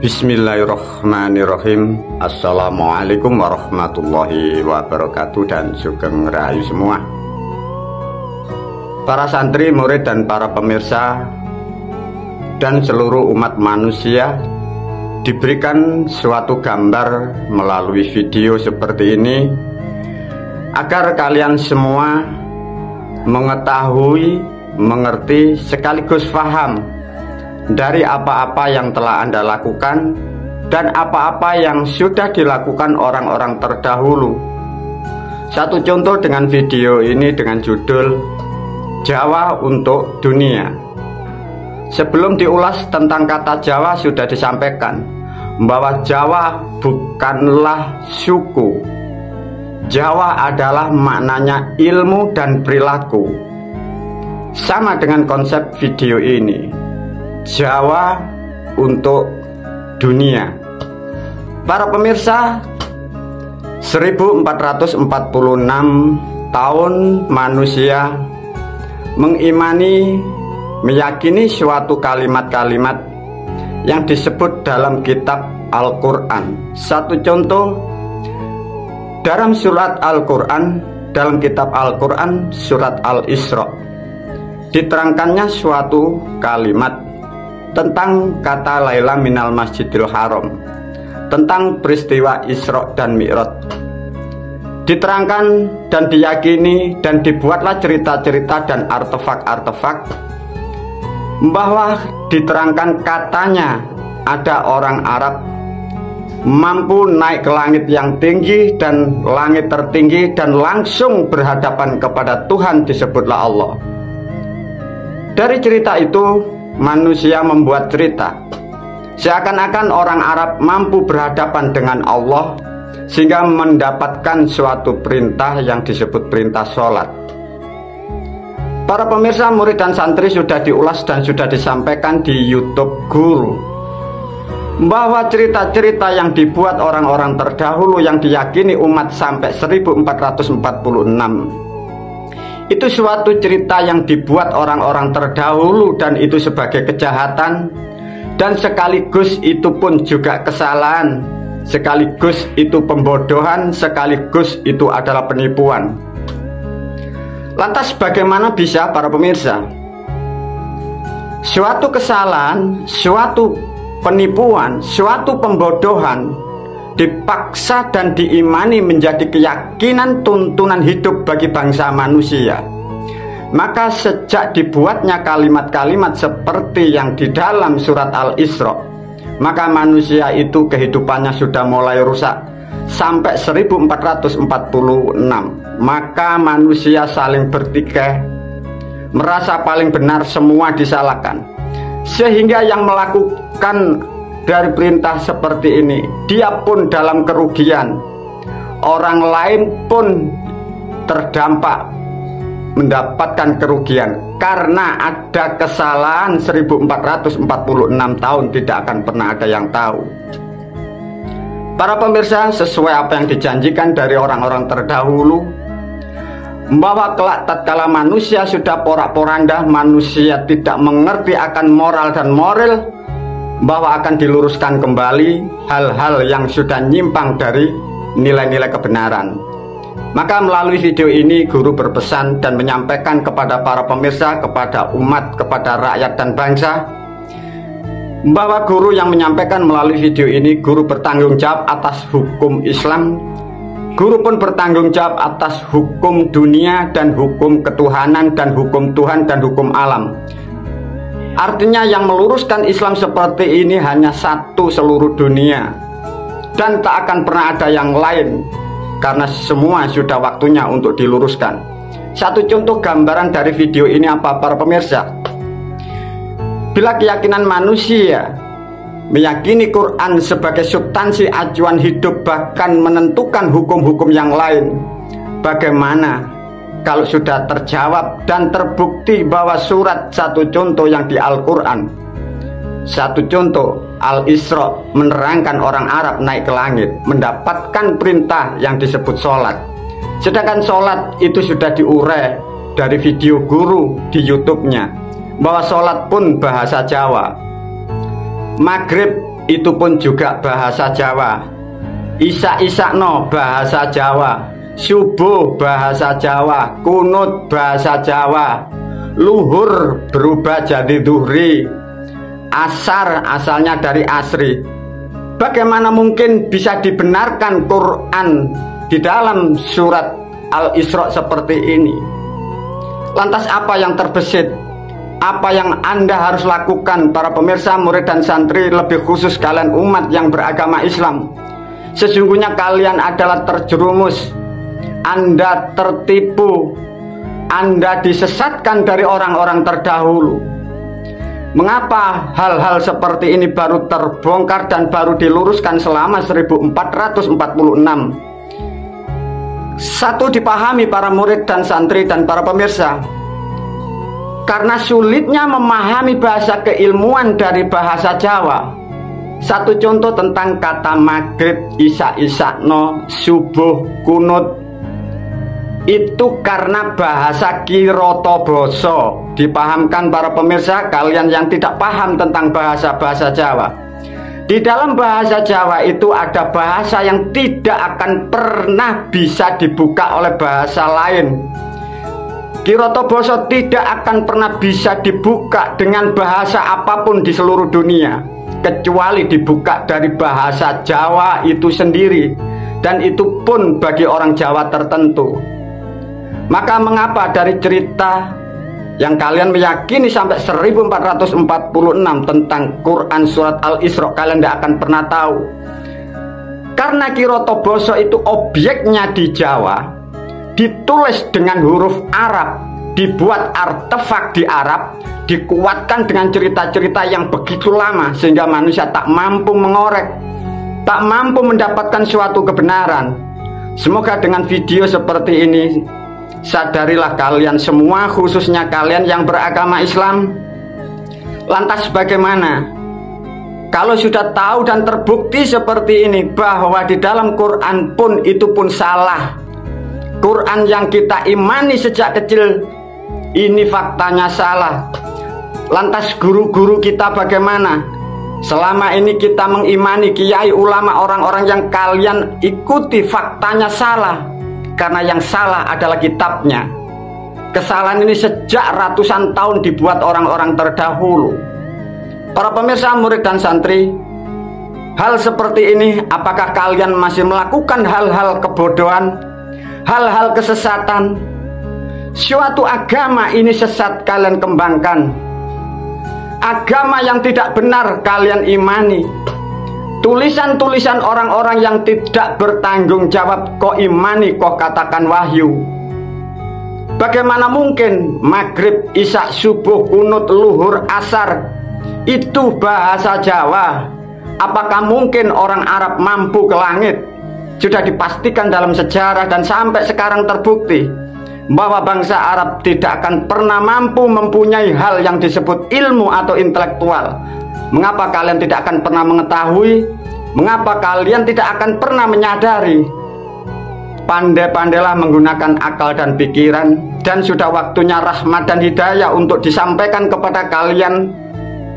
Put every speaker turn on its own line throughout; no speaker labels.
Bismillahirrahmanirrahim. Assalamualaikum warahmatullahi wabarakatuh dan sugeng rahayu semua. Para santri, murid dan para pemirsa dan seluruh umat manusia diberikan suatu gambar melalui video seperti ini agar kalian semua mengetahui, mengerti sekaligus paham dari apa-apa yang telah Anda lakukan dan apa-apa yang sudah dilakukan orang-orang terdahulu. Satu contoh dengan video ini dengan judul Jawa untuk Dunia. Sebelum diulas tentang kata Jawa sudah disampaikan bahwa Jawa bukanlah suku. Jawa adalah maknanya ilmu dan perilaku. Sama dengan konsep video ini, Jawa untuk dunia. Para pemirsa, 1446 tahun manusia mengimani, meyakini suatu kalimat-kalimat yang disebut dalam kitab Al-Quran. Satu contoh, dalam surat Al-Quran, dalam kitab Al-Quran surat Al-Isra, diterangkannya suatu kalimat tentang kata Laila minal Masjidil Haram, tentang peristiwa Isra dan Mi'raj. Diterangkan dan diyakini dan dibuatlah cerita-cerita dan artefak-artefak bahwa diterangkan katanya ada orang Arab mampu naik ke langit yang tinggi dan langit tertinggi dan langsung berhadapan kepada Tuhan, disebutlah Allah. Dari cerita itu manusia membuat cerita seakan-akan orang Arab mampu berhadapan dengan Allah sehingga mendapatkan suatu perintah yang disebut perintah sholat. Para pemirsa, murid dan santri, sudah diulas dan sudah disampaikan di YouTube Guru bahwa cerita-cerita yang dibuat orang-orang terdahulu yang diyakini umat sampai 1446 itu suatu cerita yang dibuat orang-orang terdahulu, dan itu sebagai kejahatan, dan sekaligus itu pun juga kesalahan, sekaligus itu pembodohan, sekaligus itu adalah penipuan. Lantas bagaimana bisa, para pemirsa, suatu kesalahan, suatu penipuan, suatu pembodohan dipaksa dan diimani menjadi keyakinan tuntunan hidup bagi bangsa manusia? Maka sejak dibuatnya kalimat-kalimat seperti yang di dalam surat Al-Isra, maka manusia itu kehidupannya sudah mulai rusak sampai 1446. Maka manusia saling bertikai, merasa paling benar, semua disalahkan, sehingga yang melakukan dari perintah seperti ini, dia pun dalam kerugian. Orang lain pun terdampak mendapatkan kerugian karena ada kesalahan 1446 tahun tidak akan pernah ada yang tahu. Para pemirsa, sesuai apa yang dijanjikan dari orang-orang terdahulu bahwa kelak tatkala manusia sudah porak-poranda, manusia tidak mengerti akan moral dan moral, bahwa akan diluruskan kembali hal-hal yang sudah nyimpang dari nilai-nilai kebenaran. Maka melalui video ini Guru berpesan dan menyampaikan kepada para pemirsa, kepada umat, kepada rakyat dan bangsa, bahwa Guru yang menyampaikan melalui video ini, Guru bertanggung jawab atas hukum Islam, Guru pun bertanggung jawab atas hukum dunia dan hukum ketuhanan dan hukum Tuhan dan hukum alam. Artinya yang meluruskan Islam seperti ini hanya satu seluruh dunia, dan tak akan pernah ada yang lain, karena semua sudah waktunya untuk diluruskan. Satu contoh gambaran dari video ini apa, para pemirsa? Bila keyakinan manusia meyakini Quran sebagai substansi acuan hidup, bahkan menentukan hukum-hukum yang lain, bagaimana kalau sudah terjawab dan terbukti bahwa surat, satu contoh yang di Al-Quran, satu contoh Al-Isra, menerangkan orang Arab naik ke langit mendapatkan perintah yang disebut sholat, sedangkan sholat itu sudah diurai dari video Guru di YouTube-nya bahwa sholat pun bahasa Jawa. Maghrib itu pun juga bahasa Jawa. Isak-isakno bahasa Jawa, subuh bahasa Jawa, kunut bahasa Jawa, luhur berubah jadi duhri, asar asalnya dari asri. Bagaimana mungkin bisa dibenarkan Quran di dalam surat Al-Isra seperti ini? Lantas apa yang terbesit? Apa yang Anda harus lakukan, para pemirsa, murid dan santri, lebih khusus kalian umat yang beragama Islam? Sesungguhnya kalian adalah terjerumus, Anda tertipu, Anda disesatkan dari orang-orang terdahulu. Mengapa hal-hal seperti ini baru terbongkar dan baru diluruskan selama 1446? Satu, dipahami para murid dan santri dan para pemirsa, karena sulitnya memahami bahasa keilmuan dari bahasa Jawa. Satu contoh tentang kata maghrib, isak-isakno, subuh, kunut, itu karena bahasa Kirotoboso. Dipahamkan para pemirsa, kalian yang tidak paham tentang bahasa-bahasa Jawa. Di dalam bahasa Jawa itu ada bahasa yang tidak akan pernah bisa dibuka oleh bahasa lain. Kirotoboso tidak akan pernah bisa dibuka dengan bahasa apapun di seluruh dunia, kecuali dibuka dari bahasa Jawa itu sendiri, dan itu pun bagi orang Jawa tertentu. Maka mengapa dari cerita yang kalian meyakini sampai 1446 tentang Quran surat Al-Isra kalian tidak akan pernah tahu? Karena Kirotoboso itu objeknya di Jawa, ditulis dengan huruf Arab, dibuat artefak di Arab, dikuatkan dengan cerita-cerita yang begitu lama sehingga manusia tak mampu mengorek, tak mampu mendapatkan suatu kebenaran. Semoga dengan video seperti ini sadarilah kalian semua, khususnya kalian yang beragama Islam. Lantas bagaimana kalau sudah tahu dan terbukti seperti ini bahwa di dalam Quran pun itu pun salah? Quran yang kita imani sejak kecil ini faktanya salah. Lantas guru-guru kita bagaimana? Selama ini kita mengimani kiai, ulama, orang-orang yang kalian ikuti faktanya salah, karena yang salah adalah kitabnya. Kesalahan ini sejak ratusan tahun dibuat orang-orang terdahulu. Para pemirsa, murid dan santri, hal seperti ini, apakah kalian masih melakukan hal-hal kebodohan, hal-hal kesesatan? Suatu agama ini sesat kalian kembangkan, agama yang tidak benar kalian imani, tulisan-tulisan orang-orang yang tidak bertanggung jawab kok imani, kok katakan wahyu. Bagaimana mungkin maghrib, isya, subuh, kunut, luhur, asar itu bahasa Jawa? Apakah mungkin orang Arab mampu ke langit? Sudah dipastikan dalam sejarah dan sampai sekarang terbukti bahwa bangsa Arab tidak akan pernah mampu mempunyai hal yang disebut ilmu atau intelektual. Mengapa kalian tidak akan pernah mengetahui? Mengapa kalian tidak akan pernah menyadari? Pandai-pandailah menggunakan akal dan pikiran, dan sudah waktunya rahmat dan hidayah untuk disampaikan kepada kalian,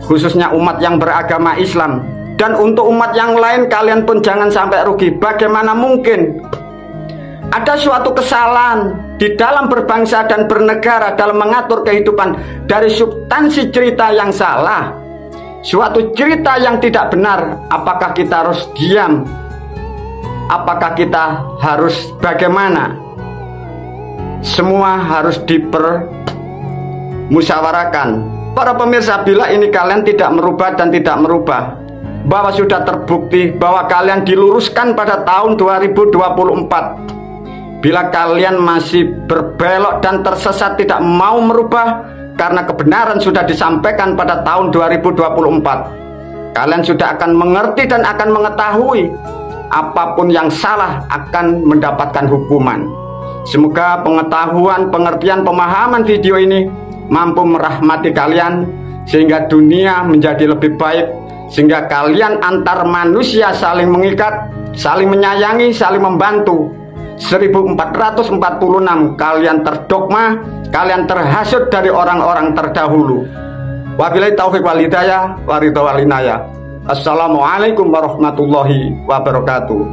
khususnya umat yang beragama Islam. Dan untuk umat yang lain, kalian pun jangan sampai rugi. Bagaimana mungkin ada suatu kesalahan di dalam berbangsa dan bernegara dalam mengatur kehidupan dari substansi cerita yang salah, suatu cerita yang tidak benar? Apakah kita harus diam? Apakah kita harus bagaimana? Semua harus dipermusyawarakan. Para pemirsa, bila ini kalian tidak merubah dan tidak merubah, bahwa sudah terbukti bahwa kalian diluruskan pada tahun 2024, bila kalian masih berbelok dan tersesat tidak mau merubah karena kebenaran sudah disampaikan pada tahun 2024, kalian sudah akan mengerti dan akan mengetahui apapun yang salah akan mendapatkan hukuman. Semoga pengetahuan, pengertian, pemahaman video ini mampu merahmati kalian sehingga dunia menjadi lebih baik, sehingga kalian antar manusia saling mengikat, saling menyayangi, saling membantu. 1446 kalian terdogma, kalian terhasut dari orang-orang terdahulu. Wabillahi taufiq wal hidayah, wa ridha wal inayah. Assalamualaikum warahmatullahi wabarakatuh.